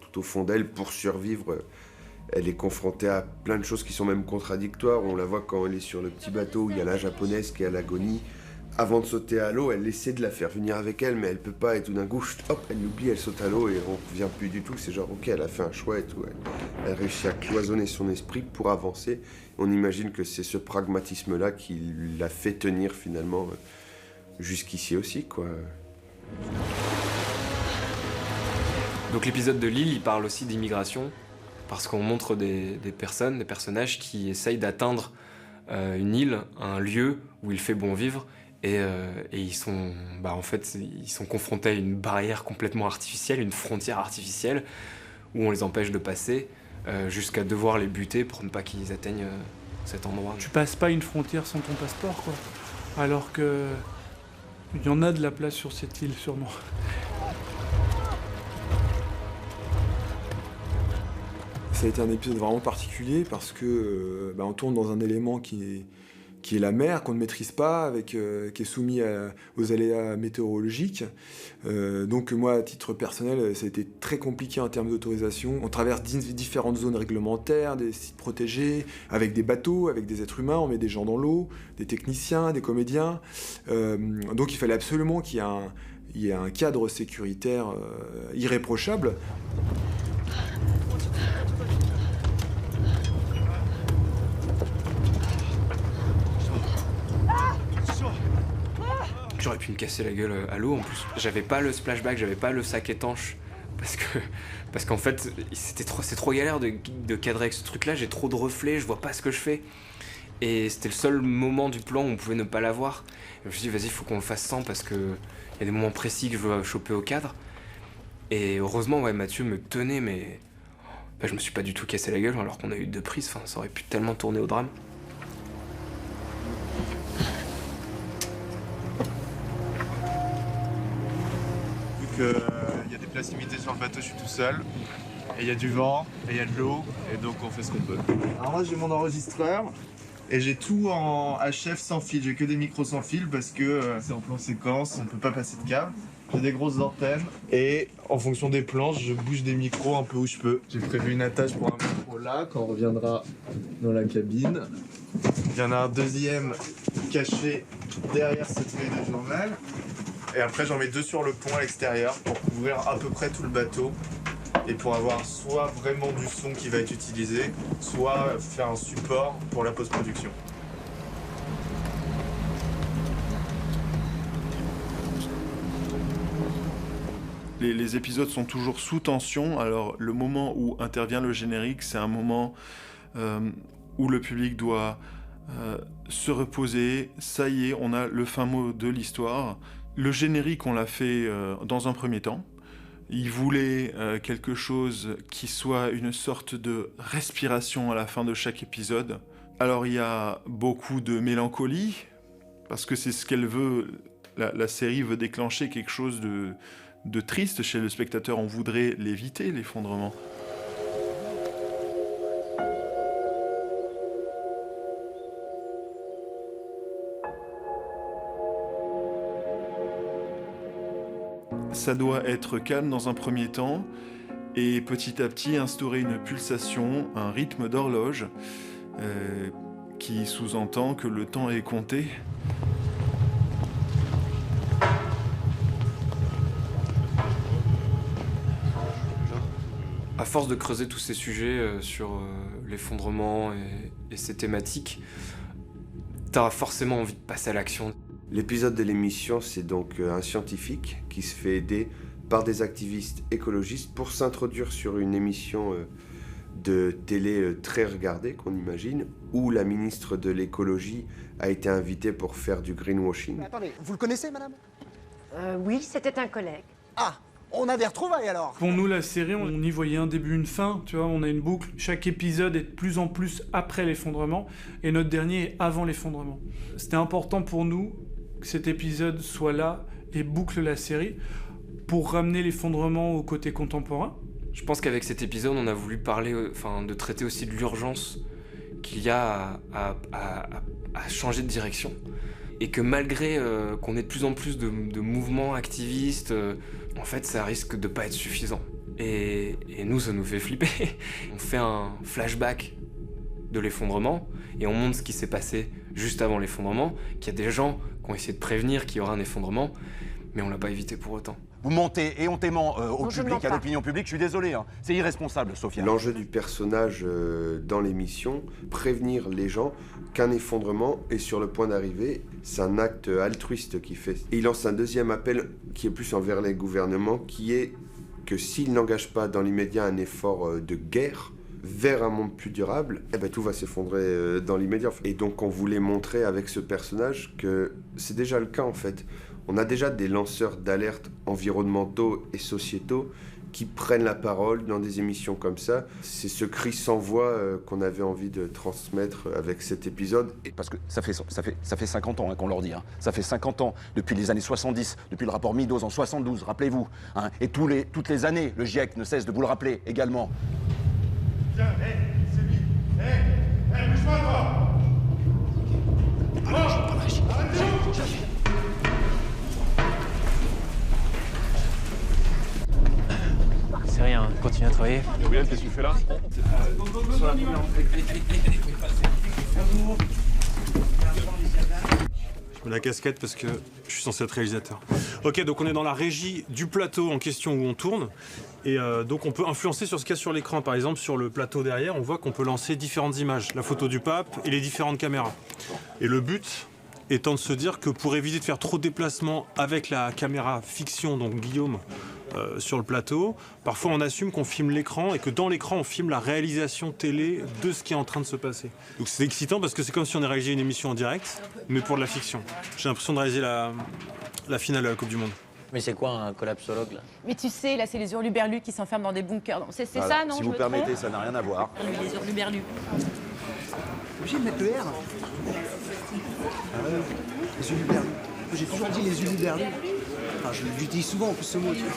tout au fond d'elle pour survivre. Elle est confrontée à plein de choses qui sont même contradictoires. On la voit quand elle est sur le petit bateau où il y a la japonaise qui est à l'agonie. Avant de sauter à l'eau, elle essaie de la faire venir avec elle, mais elle peut pas, et tout d'un coup, hop, elle l'oublie, elle saute à l'eau et on revient plus du tout. C'est genre, ok, elle a fait un choix et tout. Elle réussit à cloisonner son esprit pour avancer. On imagine que c'est ce pragmatisme-là qui l'a fait tenir finalement jusqu'ici aussi, quoi. Donc l'épisode de l'île, il parle aussi d'immigration, parce qu'on montre des personnes, des personnages qui essayent d'atteindre une île, un lieu où il fait bon vivre. Et ils sont, en fait, ils sont confrontés à une barrière complètement artificielle, une frontière artificielle, où on les empêche de passer, jusqu'à devoir les buter pour ne pas qu'ils atteignent cet endroit. Tu passes pas une frontière sans ton passeport, quoi. Alors que il y en a de la place sur cette île, sûrement. Ça a été un épisode vraiment particulier parce que on tourne dans un élément qui est la mer, qu'on ne maîtrise pas, qui est soumis aux aléas météorologiques. Donc moi, à titre personnel, ça a été très compliqué en termes d'autorisation. On traverse différentes zones réglementaires, des sites protégés, avec des bateaux, avec des êtres humains, on met des gens dans l'eau, des techniciens, des comédiens. Donc il fallait absolument qu'il y ait un cadre sécuritaire irréprochable. J'aurais pu me casser la gueule à l'eau. En plus, j'avais pas le splashback, j'avais pas le sac étanche. Parce qu'en fait, c'est trop galère de cadrer avec ce truc-là. J'ai trop de reflets, je vois pas ce que je fais. Et c'était le seul moment du plan où on pouvait ne pas l'avoir. Je me suis dit, vas-y, il faut qu'on le fasse sans parce qu'il y a des moments précis que je veux choper au cadre. Et heureusement, ouais, Mathieu me tenait, mais je me suis pas du tout cassé la gueule alors qu'on a eu 2 prises. Enfin, ça aurait pu tellement tourner au drame. Il y a des places limitées sur le bateau, je suis tout seul. Et il y a du vent, et il y a de l'eau, et donc on fait ce qu'on peut. Alors moi j'ai mon enregistreur, et j'ai tout en HF sans fil. J'ai que des micros sans fil parce que c'est en plan séquence, on ne peut pas passer de câble. J'ai des grosses antennes, et en fonction des planches, je bouge des micros un peu où je peux. J'ai prévu une attache pour un micro là, quand on reviendra dans la cabine. Il y en a un deuxième caché derrière cette feuille de journal. Et après j'en mets 2 sur le pont à l'extérieur pour couvrir à peu près tout le bateau et pour avoir soit vraiment du son qui va être utilisé, soit faire un support pour la post-production. Les épisodes sont toujours sous tension, alors le moment où intervient le générique, c'est un moment où le public doit se reposer. Ça y est, on a le fin mot de l'histoire. Le générique, on l'a fait dans un premier temps. Il voulait quelque chose qui soit une sorte de respiration à la fin de chaque épisode. Alors il y a beaucoup de mélancolie, parce que c'est ce qu'elle veut, la série veut déclencher quelque chose de triste chez le spectateur. On voudrait l'éviter, l'effondrement. Ça doit être calme dans un premier temps et petit à petit instaurer une pulsation, un rythme d'horloge qui sous-entend que le temps est compté. À force de creuser tous ces sujets sur l'effondrement et ces thématiques, t'as forcément envie de passer à l'action. L'épisode de l'émission, c'est donc un scientifique qui se fait aider par des activistes écologistes pour s'introduire sur une émission de télé très regardée, qu'on imagine, où la ministre de l'écologie a été invitée pour faire du greenwashing. Mais attendez, vous le connaissez, madame? Oui, c'était un collègue. Ah, On a des retrouvailles alors. Pour nous, la série, on y voyait un début, une fin, tu vois, on a une boucle. Chaque épisode est de plus en plus après l'effondrement, et notre dernier est avant l'effondrement. C'était important pour nous que cet épisode soit là et boucle la série pour ramener l'effondrement au côté contemporain. Je pense qu'avec cet épisode, on a voulu parler, de traiter aussi de l'urgence qu'il y a à changer de direction. Et que malgré qu'on ait de plus en plus de mouvements activistes, en fait, ça risque de pas être suffisant. Et nous, ça nous fait flipper. On fait un flashback de l'effondrement et on montre ce qui s'est passé juste avant l'effondrement, qu'il y a des gens qui ont essayé de prévenir qu'il y aura un effondrement, mais on l'a pas évité pour autant. Vous mentez éhontément au public, à l'opinion publique, je suis désolé, hein. C'est irresponsable, Sophia. L'enjeu du personnage dans l'émission, prévenir les gens qu'un effondrement est sur le point d'arriver. C'est un acte altruiste qu'il fait. Et il lance un deuxième appel qui est plus envers les gouvernements, qui est que s'ils n'engagent pas dans l'immédiat un effort de guerre vers un monde plus durable, eh ben, tout va s'effondrer dans l'immédiat. Et donc on voulait montrer avec ce personnage que c'est déjà le cas en fait. On a déjà des lanceurs d'alerte environnementaux et sociétaux qui prennent la parole dans des émissions comme ça. C'est ce cri sans voix qu'on avait envie de transmettre avec cet épisode. Parce que ça fait 50 ans qu'on leur dit. Hein. Ça fait 50 ans, depuis les années 70, depuis le rapport Meadows en 72, rappelez-vous. Hein. Et toutes les années, le GIEC ne cesse de vous le rappeler également. Tiens, c'est lui. Bouge-moi, toi. C'est rien, continue à travailler. Et William, qu'est-ce que tu fais là? Je mets la casquette parce que je suis censé être réalisateur. Ok, donc on est dans la régie du plateau en question où on tourne. Et donc on peut influencer sur ce qu'il y a sur l'écran. Par exemple, sur le plateau derrière, on voit qu'on peut lancer différentes images. La photo du pape et les différentes caméras. Et le but étant de se dire que pour éviter de faire trop de déplacements avec la caméra fiction, donc Guillaume, sur le plateau, parfois on assume qu'on filme l'écran et que dans l'écran on filme la réalisation télé de ce qui est en train de se passer. Donc c'est excitant parce que c'est comme si on avait réalisé une émission en direct, mais pour de la fiction. J'ai l'impression de réaliser la finale de la Coupe du Monde. Mais c'est quoi un collapsologue là? Mais tu sais, là, c'est les hurluberlus qui s'enferment dans des bunkers. C'est Voilà. ça, non? Si je vous me permettez, trompe ça n'a rien à voir. Les hurluberlus. Obligé de mettre le R. Les uluberlus. J'ai toujours dit les uluberlus. Enfin, j'utilise souvent en plus ce mot. Tu vois.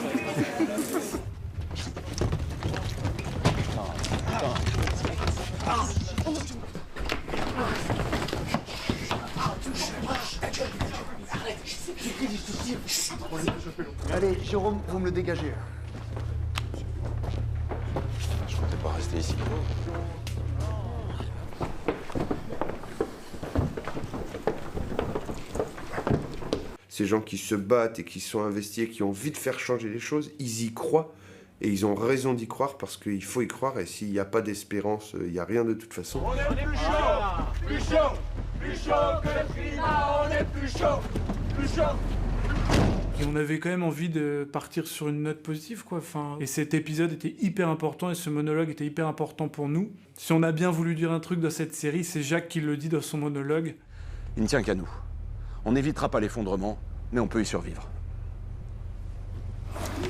Allez, Jérôme, vous me le dégagez. Je comptais pas rester ici. Ces gens qui se battent et qui sont investis et qui ont envie de faire changer les choses, ils y croient. Et ils ont raison d'y croire parce qu'il faut y croire. Et s'il n'y a pas d'espérance, il n'y a rien de toute façon. On est plus chaud, plus chaud, plus chaud que le climat, on est plus chaud, plus chaud. Et on avait quand même envie de partir sur une note positive, quoi. Enfin, et cet épisode était hyper important et ce monologue était hyper important pour nous. Si on a bien voulu dire un truc dans cette série, c'est Jacques qui le dit dans son monologue. Il ne tient qu'à nous. On n'évitera pas l'effondrement, mais on peut y survivre.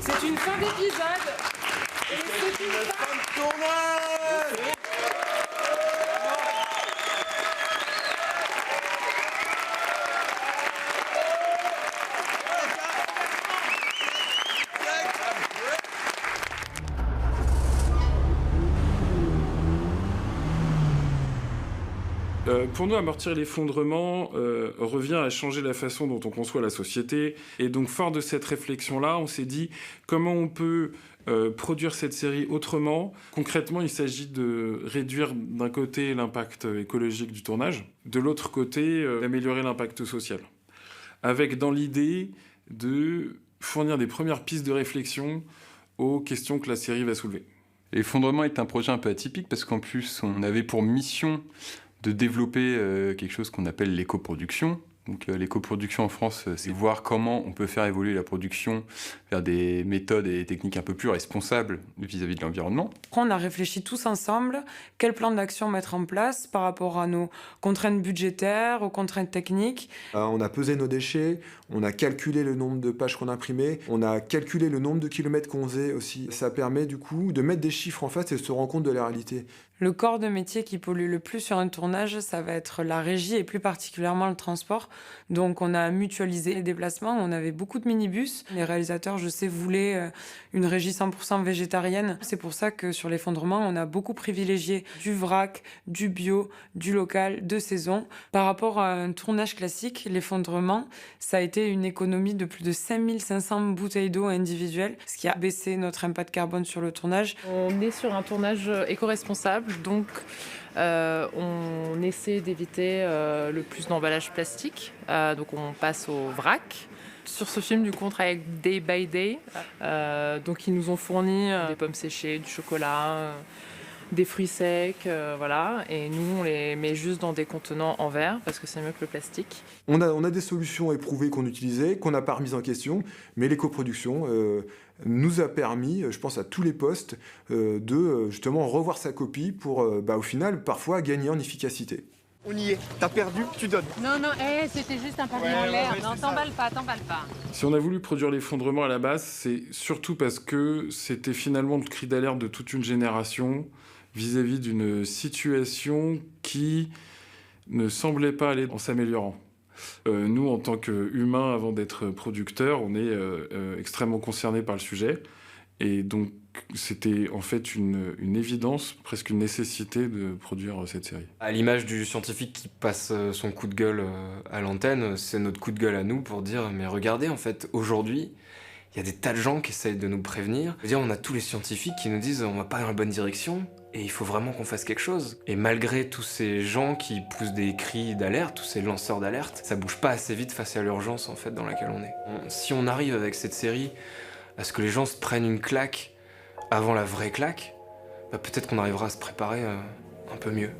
C'est une fin d'épisode. Et c'est une fin de tournage. Pour nous, amortir l'effondrement revient à changer la façon dont on conçoit la société. Et donc, fort de cette réflexion-là, on s'est dit comment on peut produire cette série autrement. Concrètement, il s'agit de réduire d'un côté l'impact écologique du tournage, de l'autre côté, d'améliorer l'impact social. Avec dans l'idée de fournir des premières pistes de réflexion aux questions que la série va soulever. L'effondrement est un projet un peu atypique parce qu'en plus, on avait pour mission de développer quelque chose qu'on appelle l'éco-production. Donc les coproductions en France, c'est voir comment on peut faire évoluer la production vers des méthodes et des techniques un peu plus responsables vis-à-vis de l'environnement. On a réfléchi tous ensemble quel plan d'action mettre en place par rapport à nos contraintes budgétaires, aux contraintes techniques. On a pesé nos déchets, on a calculé le nombre de pages qu'on imprimait, on a calculé le nombre de kilomètres qu'on faisait aussi. Ça permet du coup de mettre des chiffres en face et de se rendre compte de la réalité. Le corps de métier qui pollue le plus sur un tournage, ça va être la régie et plus particulièrement le transport. Donc on a mutualisé les déplacements, on avait beaucoup de minibus. Les réalisateurs, je sais, voulaient une régie 100% végétarienne. C'est pour ça que sur l'effondrement, on a beaucoup privilégié du vrac, du bio, du local, de saison. Par rapport à un tournage classique, l'effondrement, ça a été une économie de plus de 5500 bouteilles d'eau individuelles, ce qui a baissé notre impact carbone sur le tournage. On est sur un tournage éco-responsable. Donc, on essaie d'éviter le plus d'emballage plastique. Donc, on passe au vrac. Sur ce film, du coup, on travaille avec Day by Day. Donc, ils nous ont fourni des pommes séchées, du chocolat, des fruits secs, voilà. Et nous, on les met juste dans des contenants en verre parce que c'est mieux que le plastique. On a des solutions éprouvées qu'on utilisait, qu'on n'a pas remises en question, mais les coproductions nous a permis, je pense à tous les postes, de justement revoir sa copie pour, au final, parfois gagner en efficacité. On y est, t'as perdu, tu donnes. Non, c'était juste un pavillon en l'air. Non, t'emballes pas. Si on a voulu produire l'effondrement à la base, c'est surtout parce que c'était finalement le cri d'alerte de toute une génération vis-à-vis d'une situation qui ne semblait pas aller en s'améliorant. Nous, en tant qu'humains, avant d'être producteurs, on est extrêmement concernés par le sujet. Et donc, c'était en fait une évidence, presque une nécessité de produire cette série. À l'image du scientifique qui passe son coup de gueule à l'antenne, c'est notre coup de gueule à nous pour dire « Mais regardez, en fait, aujourd'hui, il y a des tas de gens qui essayent de nous prévenir. Je veux dire, on a tous les scientifiques qui nous disent « On va pas dans la bonne direction ». Et il faut vraiment qu'on fasse quelque chose. Et malgré tous ces gens qui poussent des cris d'alerte, tous ces lanceurs d'alerte, ça bouge pas assez vite face à l'urgence en fait dans laquelle on est. Si on arrive avec cette série à ce que les gens se prennent une claque avant la vraie claque, peut-être qu'on arrivera à se préparer un peu mieux.